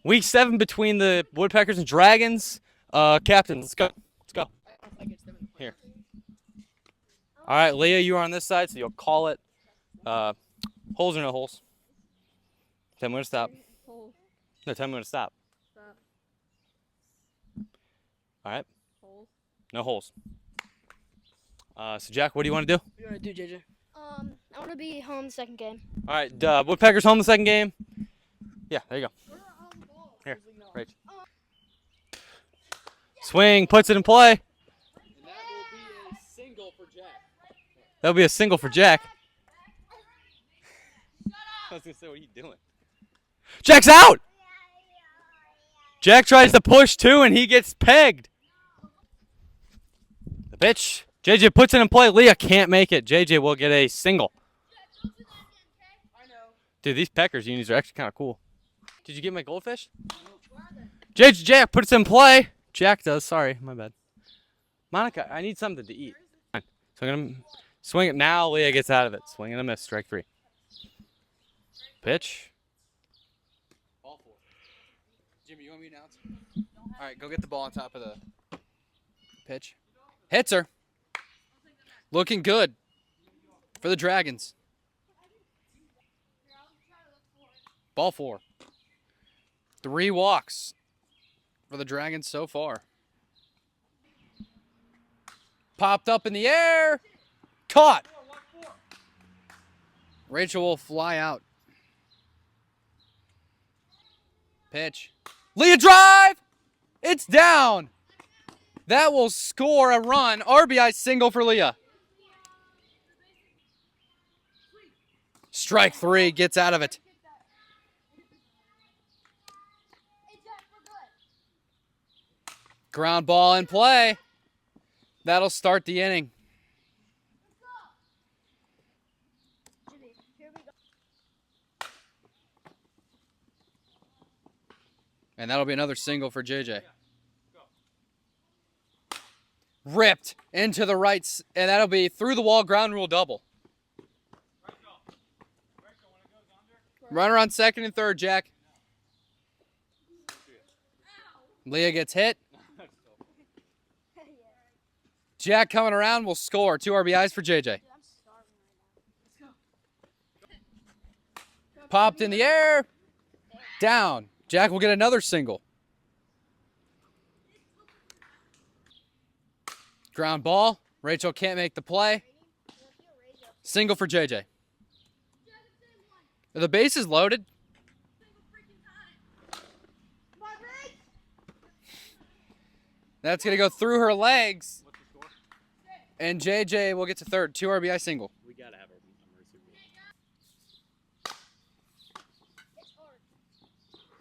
Week 7 between the Woodpeckers and Dragons. Captain, let's go. Let's go. Here. All right, Leah, you are on this side, so you'll call it. Holes or no holes? Tell me when to stop. Holes. No, tell me when to stop. Stop. All right. Holes. No holes. So, Jack, what do you want to do? What do you want to do, JJ? I want to be home the second game. All right, Woodpeckers home the second game. Yeah, there you go. Here, Rach. Swing, puts it in play. And that will be a single for Jack. That'll be a single for Jack. I was going to say, what are you doing? Jack's out! Jack tries to push too, and he gets pegged. The pitch. JJ puts it in play. Leah can't make it. JJ will get a single. Dude, these Peckers unis are actually kind of cool. Did you get my goldfish? Jack puts it in play. Jack does. Sorry, my bad. Monica, I need something to eat. So I'm going to swing it now. Leah gets out of it. Swing and a miss. Strike 3. Pitch. Ball 4. Jimmy, you want me to announce? All right, go get the ball on top of the pitch. Hits her. Looking good for the Dragons. Ball 4. 3 walks for the Dragons so far. Popped up in the air. Caught. Rachel will fly out. Pitch. Leah drive. It's down. That will score a run. RBI single for Leah. Strike 3 gets out of it. Ground ball in play. That'll start the inning. And that'll be another single for JJ. Ripped into the right, and that'll be through the wall ground rule double. Runner on second and third, Jack. Leah gets hit. Jack coming around will score. 2 RBIs for JJ. Popped in the air. Down. Jack will get another single. Ground ball. Rachel can't make the play. Single for JJ. The base is loaded. That's going to go through her legs. And JJ will get to third. 2 RBI single. We got to have a mercy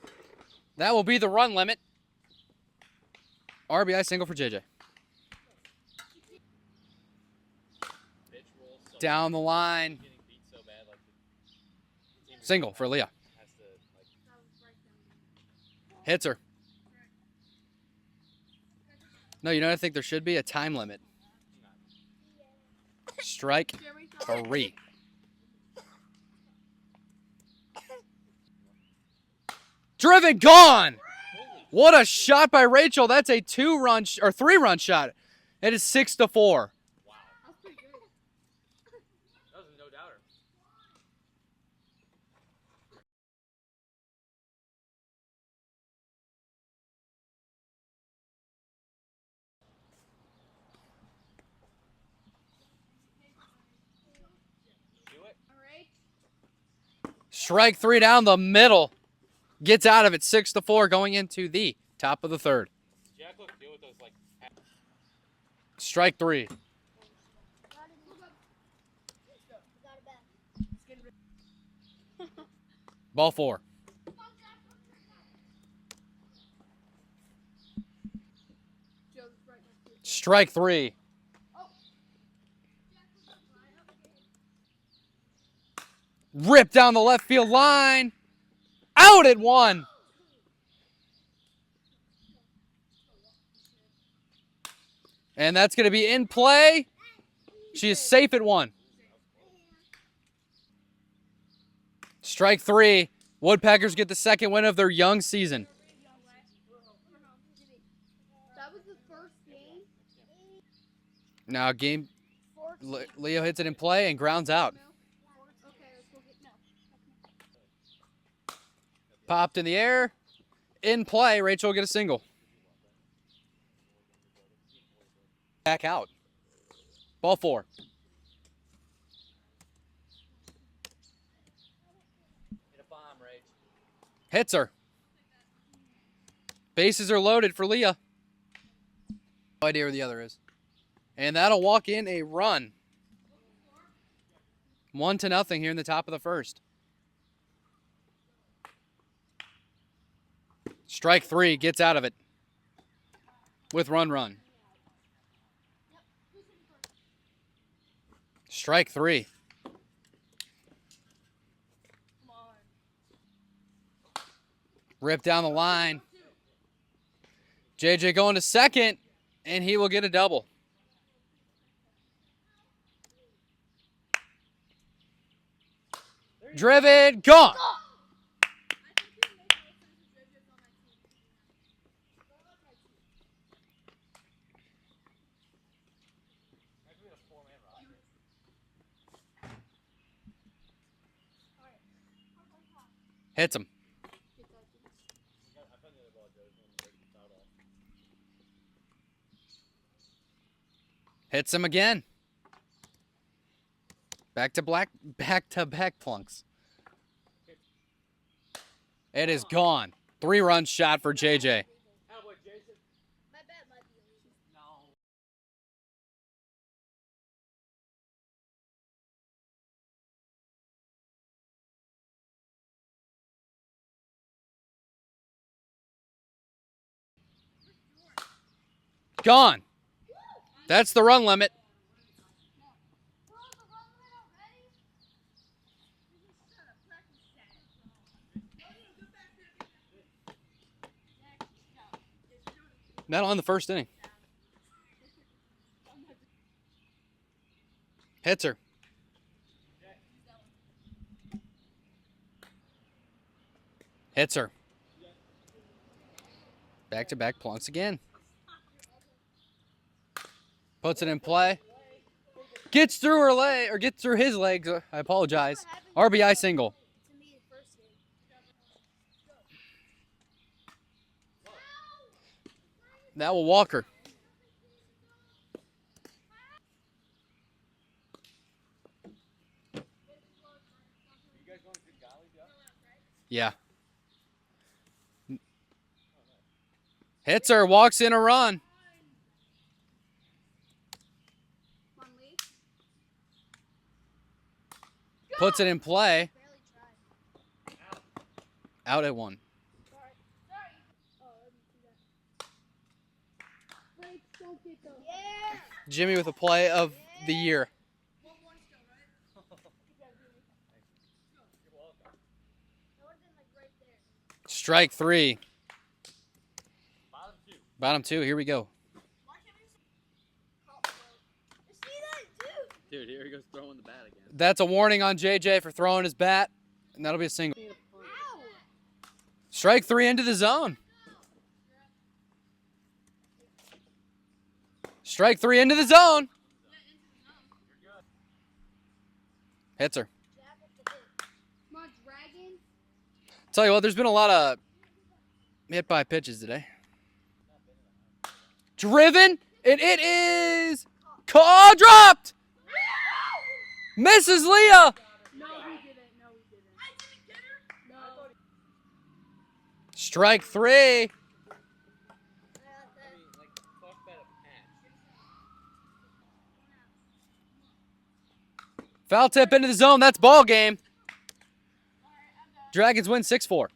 rule. That will be the run limit. RBI single for JJ. Down the line. Single for Leah. Hits her. No, you know what I think there should be? A time limit. Strike 3. Driven, gone. What a shot by Rachel. That's a 2-run or 3-run shot. It is 6-4. Wow. That's pretty good. That was a no-doubter. Strike 3 down the middle. Gets out of it. 6-4 going into the top of the third. Jack, look, deal with those, like... Strike 3. Ball 4. Strike 3. Rip down the left field line. Out at 1. And that's going to be in play. She is safe at 1. Strike 3. Woodpeckers get the second win of their young season. That was the first game. Now Leo hits it in play and grounds out. Okay, let's go get Popped in the air. In play, Rachel will get a single. Back out. Ball 4. Hits her. Bases are loaded for Leah. No idea where the other is. And that'll walk in a run. 1-0 here in the top of the first. Strike 3 gets out of it with run. Strike 3. Rip down the line. JJ going to second, and he will get a double. Driven, gone. Hits him. Hits him again. Back to back plunks. It is gone. 3-run shot for JJ. Gone. That's the run limit. Not on the first inning. Hits her. Hits her. Back-to-back plunks again. Puts it in play. Gets through her leg, or gets through his legs. I apologize. RBI single. That will walk her. Yeah. Hits her, walks in a run. Puts it in play. Out at 1. Jimmy with a play of the year. Strike 3. Bottom 2. Here we go. Dude, here he goes throwing the bat again. That's a warning on JJ for throwing his bat, and that'll be a single. Strike 3 into the zone. Strike 3 into the zone. Hits her. Tell you what, there's been a lot of hit by pitches today. Driven, and it is dropped. Mrs. Leah. No, he didn't. No, he didn't. I didn't get her. No. Strike 3. Foul tip into the zone. That's ball game. Dragons win 6-4.